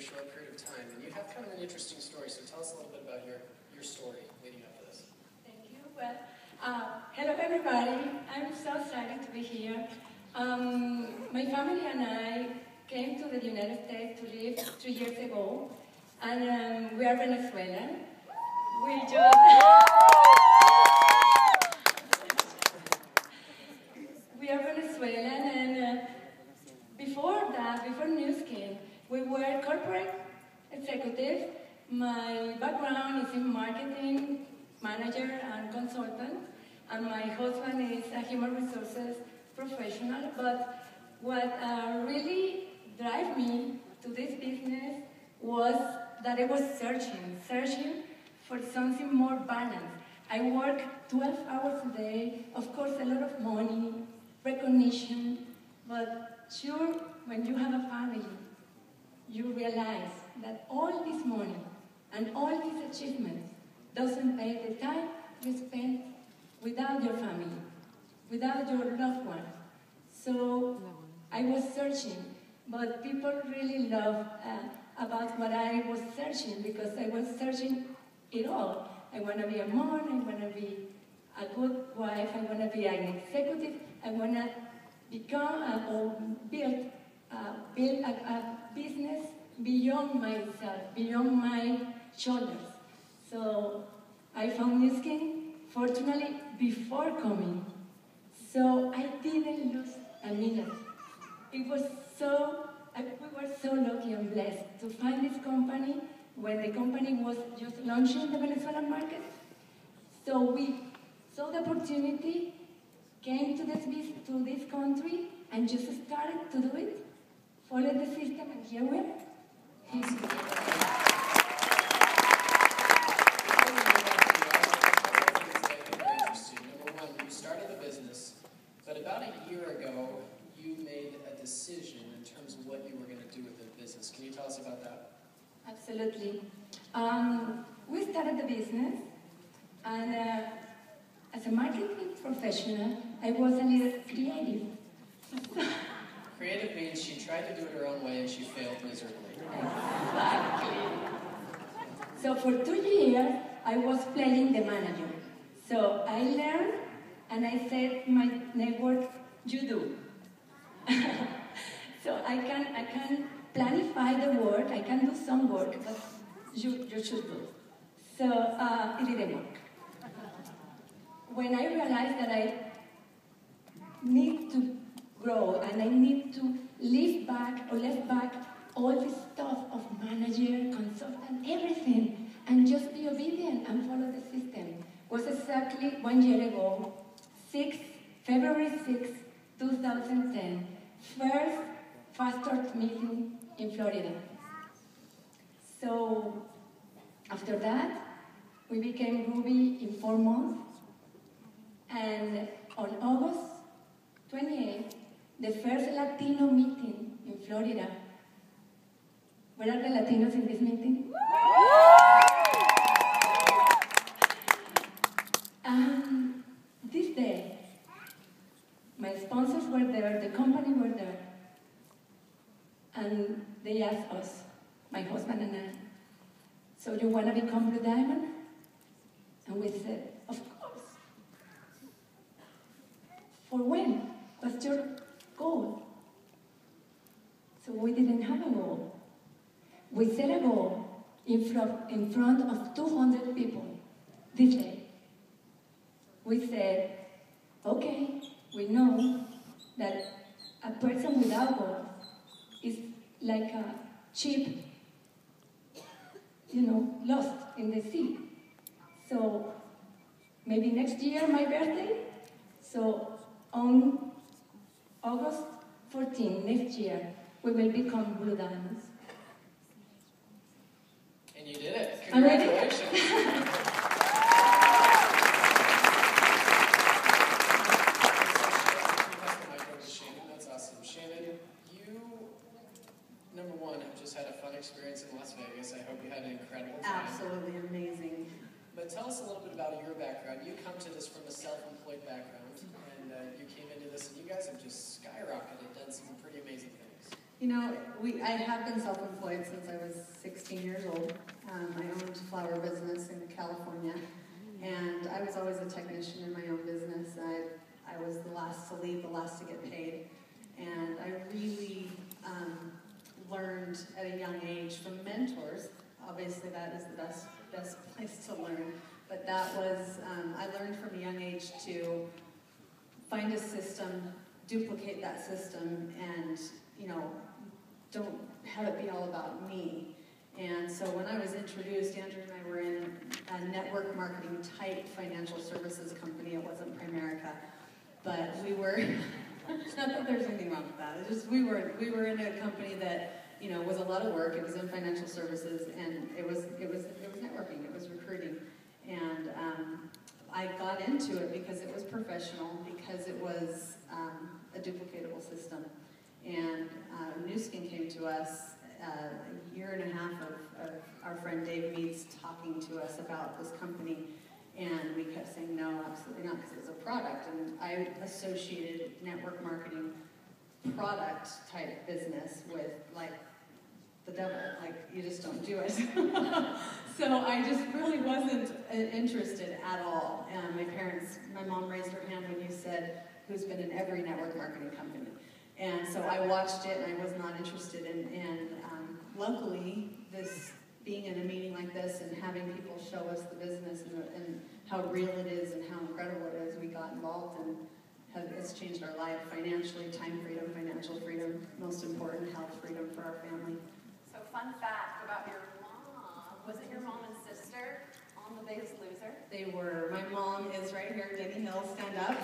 short period of time, and you have kind of an interesting story, so tell us a little bit about your story leading up to this. Thank you. Well, hello everybody. I'm so excited to be here. My family and I came to the United States to live 3 years ago, and we are Venezuelan. We just... we are Venezuelan, and before that, before New Skin, we were corporate executives. My background is in marketing, manager and consultant, and my husband is a human resources professional. But what really drive me to this business was that I was searching for something more balanced. I work 12 hours a day, of course a lot of money, recognition, but sure, when you have a family, you realize that all this money and all these achievements doesn't pay the time you spend without your family, without your loved one. So I was searching, but people really love about what I was searching, because I was searching it all. I want to be a mom, I want to be a good wife, I want to be an executive, I want to become or build a business beyond myself, beyond my shoulders. So I found New Skin, fortunately, before coming. So I didn't lose a minute. It was we were so lucky and blessed to find this company when the company was just launching the Venezuelan market. So we saw the opportunity, came to this country, and just started to do it. Followed the system, and here we are. Number one, you started the business, but about a year ago, you made a decision in terms of what you were going to do with the business. Can you tell us about that? Absolutely. We started the business, and as a marketing professional, I was a little creative. Creative means she tried to do it her own way and she failed miserably. Exactly. So for 2 years, I was playing the manager. So I learned, and I said, my network, you do. So I can planify the work, I can do some work, but you should do. So it didn't work. When I realized that I need to grow and I need to leave back all this stuff of manager, consultant, everything, and just be obedient and follow the system, was exactly 1 year ago, February 6, 2010, first Fast Start meeting in Florida. So after that, we became Ruby in 4 months, and on August 28th, the first Latino meeting in Florida. Where are the Latinos in this meeting? This day, my sponsors were there, the company were there, and they asked us, my husband and I, so you want to become Blue Diamond? And we said, of course. For when? What's your goal? So we didn't have a goal. We set a goal in front of 200 people this day. We said, okay, we know that a person without goals is like a ship, lost in the sea. So maybe next year, my birthday, so on August 14, next year, we will become Blue Diamonds. And you did it. Congratulations. That's awesome. Shannon, you, number one, have just had a fun experience in Las Vegas. I hope you had an incredible time. Absolutely amazing. But tell us a little bit about your background. You come to this from a self-employed background, and you came into this, and you guys have just skyrocketed, done some pretty amazing things. You know, I have been self-employed since I was 16 years old. I owned a flower business in California, and I was always a technician in my own business. I was the last to leave, the last to get paid, and I really learned at a young age from mentors. Obviously, that is the best place to learn, but that was, I learned from a young age to find a system, duplicate that system, and, you know, don't have it be all about me. And so when I was introduced, Andrew and I were in a network marketing type financial services company. It wasn't Primerica, but we were, it's not that there's anything wrong with that, it's just we were in a company that, you know, was a lot of work. It was in financial services, and it was networking, it was recruiting. And I got into it because it was professional, because it was a duplicatable system. And New Skin came to us a year and a half of our friend Dave Meads talking to us about this company, and we kept saying no, absolutely not, because it was a product. And I associated network marketing product type business with like the devil, like you just don't do it. So I just really wasn't interested at all. My mom raised her hand when you said who's been in every network marketing company. And so I watched it, and I was not interested. And luckily, being in a meeting like this and having people show us the business and how real it is and how incredible it is, we got involved, and it's changed our life financially, time freedom, financial freedom, most important, health freedom for our family. So fun fact about your mom, was it your mom and sister on The Biggest Loser? They were. My mom is right here, Denny Hill, stand up.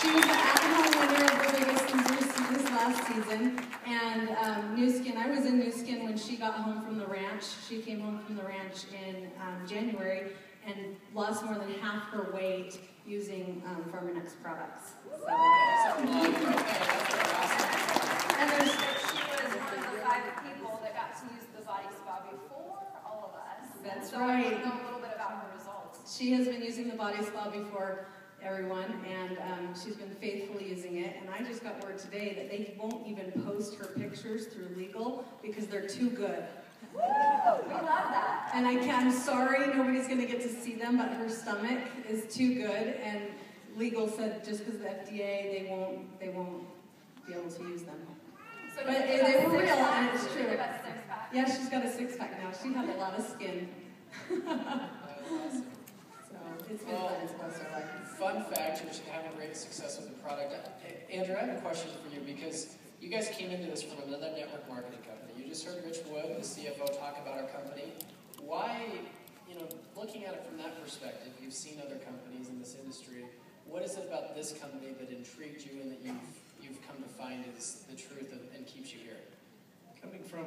She was the at-home winner of The Biggest Loser this last season. And New Skin, I was in New Skin when she got home from the ranch. She came home from the ranch in January and lost more than half her weight using Pharmanex products. So, And she was one of the 5 people that got to use the body spa before all of us. That's so right. I want to know a little bit about her results. She has been using the body spa before everyone, and she's been faithfully using it. And I just got word today that they won't even post her pictures through legal because they're too good. Woo! We love that. And I'm sorry, nobody's going to get to see them, but her stomach is too good. And legal said just because of the FDA, they won't be able to use them. So but they were real, and it's true. About 6-pack. Yeah, she's got a 6-pack now. She had a lot of skin. Awesome. So it's been fun. It's blessed her life. Fun fact, you're having great success with the product. Andrew, I have a question for you, because you guys came into this from another network marketing company. You just heard Rich Wood, the CFO, talk about our company. Why, looking at it from that perspective, you've seen other companies in this industry. What is it about this company that intrigued you and that you've come to find is the truth and keeps you here? Coming from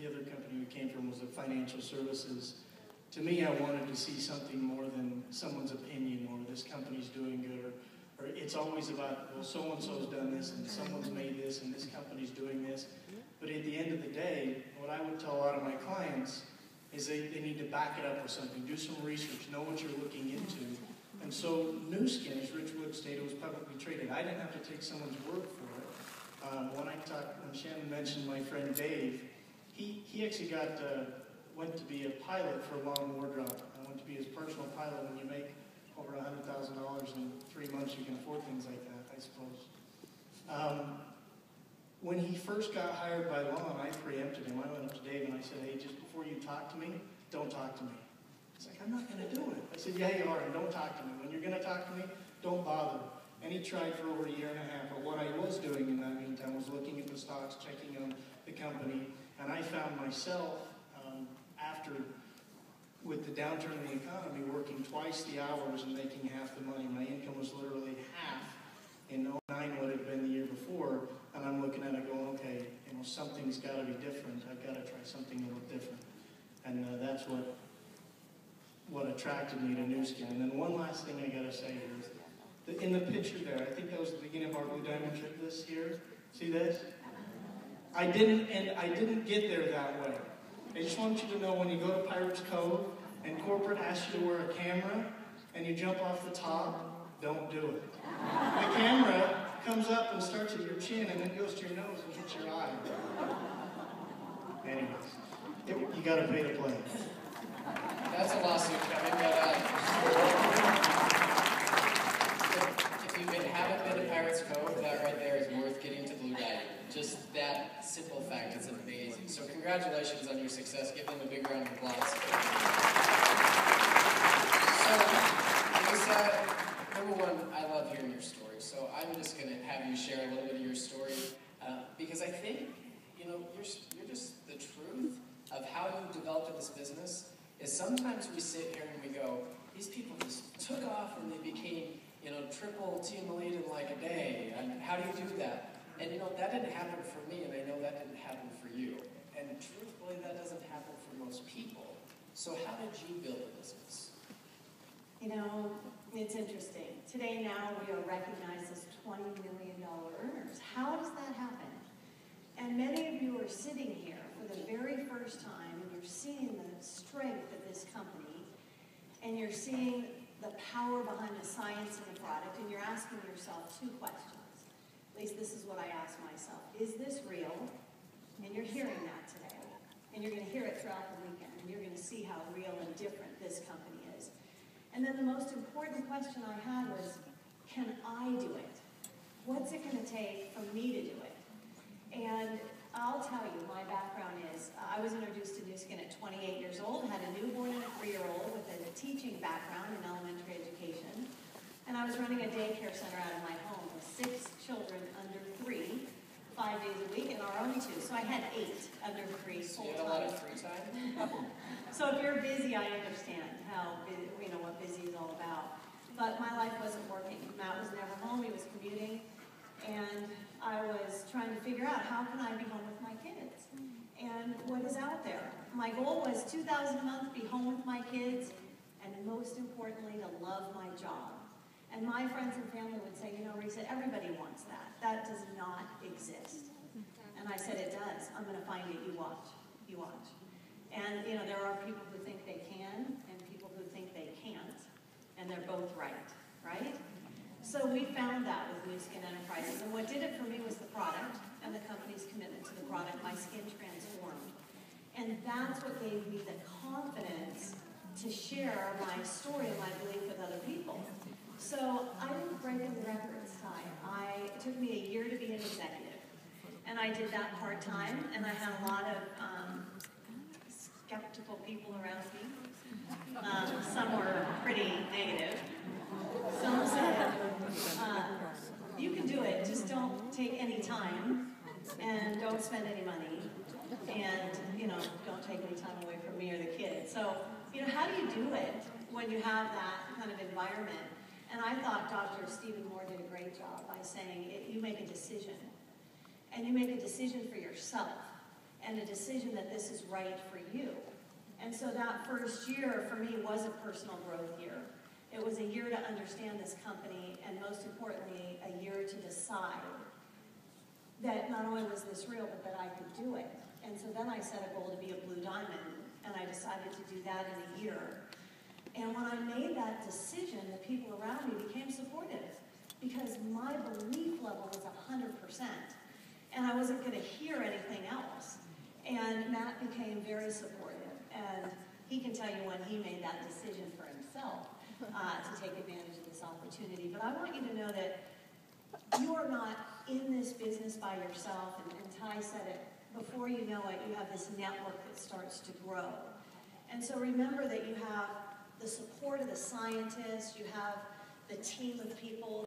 the other company we came from was a financial services. To me, I wanted to see something more than someone's opinion or this company's doing good, or it's always about, well, so-and-so's done this and someone's made this and this company's doing this. But at the end of the day, what I would tell a lot of my clients is they need to back it up with something, do some research, know what you're looking into. And so New Skin, as Rich Wood stated, was publicly traded. I didn't have to take someone's word for it. When Shannon mentioned my friend Dave, he actually went to be a pilot for Long Wardrop. I went to be his personal pilot. When you make over $100,000 in 3 months, you can afford things like that, I suppose. When he first got hired by Lon, I preempted him. I went up to Dave and I said, hey, just before you talk to me, don't talk to me. He's like, I'm not going to do it. I said, yeah, you are, and don't talk to me. When you're going to talk to me, don't bother. And he tried for over a year and a half. But what I was doing in that meantime was looking at the stocks, checking on the company, and I found myself, with the downturn in the economy, working twice the hours and making half the money. My income was literally half in 2009 what it had been the year before, and I'm looking at it going, okay, something's got to be different. I've got to try something a little different. And that's what attracted me to New Skin. And then one last thing I got to say here is, in the picture there, I think that was the beginning of our Blue Diamond trip, this here. See this? I didn't get there that way. I just want you to know, when you go to Pirates Cove and corporate asks you to wear a camera and you jump off the top, don't do it. The camera comes up and starts at your chin and then goes to your nose and hits your eye. Anyways, you got to pay to play. That's a lawsuit coming, but if you haven't been to Pirates Cove, that right there is worth getting to Blue Diving. Just that simple fact is amazing. So congratulations on your success. Give them a big round of applause. So, Lisa, number one, I love hearing your story. So I'm just going to have you share a little bit of your story because I think, you're just the truth of how you developed in this business. Is sometimes we sit here and we go, these people just took off and they became, triple team elite in like a day. And how do you do that? And that didn't happen for me, and I know that didn't happen for you. And truthfully, that doesn't happen for most people. So how did you build a business? It's interesting. Today now we are recognized as $20 million earners. How does that happen? And many of you are sitting here for the very first time, and you're seeing the strength of this company, and you're seeing the power behind the science of the product, and you're asking yourself two questions. At least this is what I ask myself. Is this real? And you're hearing that today. And you're going to hear it throughout the weekend, and you're going to see how real and different this company is. And then the most important question I had was, can I do it? What's it going to take for me to do it? And I'll tell you, my background is, I was introduced to Nu Skin at 28 years old, had a newborn and a 3-year-old with a teaching background in elementary education. And I was running a daycare center out of my home with 6 children under 3, 5 days a week, and our own 2. So I had 8 under 3 full-time. So you had a lot of free time? So if you're busy, I understand what busy is all about. But my life wasn't working. Matt was never home. He was commuting. And I was trying to figure out, how can I be home with my kids? And what is out there? My goal was $2,000 a month, be home with my kids, and most importantly, to love my job. And my friends and family would say, Risa, everybody wants that. That does not exist. And I said, it does. I'm going to find it. You watch. You watch. And, there are people who think they can and people who think they can't. And they're both right, right? So we found that with Nu Skin Enterprises. And what did it for me was the product and the company's commitment to the product. My skin transformed. And that's what gave me the confidence to share my story and my belief with other people. So I didn't break any records, Ty. It took me a year to be an executive. And I did that part-time, and I had a lot of skeptical people around me. Some were pretty negative. Some said, you can do it, just don't take any time, and don't spend any money, and, don't take any time away from me or the kids. So, how do you do it when you have that kind of environment? And I thought Dr. Stephen Moore did a great job by saying, you make a decision. And you make a decision for yourself, and a decision that this is right for you. And so that first year, for me, was a personal growth year. It was a year to understand this company, and most importantly, a year to decide that not only was this real, but that I could do it. And so then I set a goal to be a blue diamond, and I decided to do that in a year. And when I made that decision, the people around me became supportive, because my belief level was 100%, and I wasn't going to hear anything else. And Matt became very supportive, and he can tell you when he made that decision for himself to take advantage of this opportunity. But I want you to know that you are not in this business by yourself, and Ty said it, before you know it, you have this network that starts to grow. And so remember that you have the support of the scientists, you have the team of people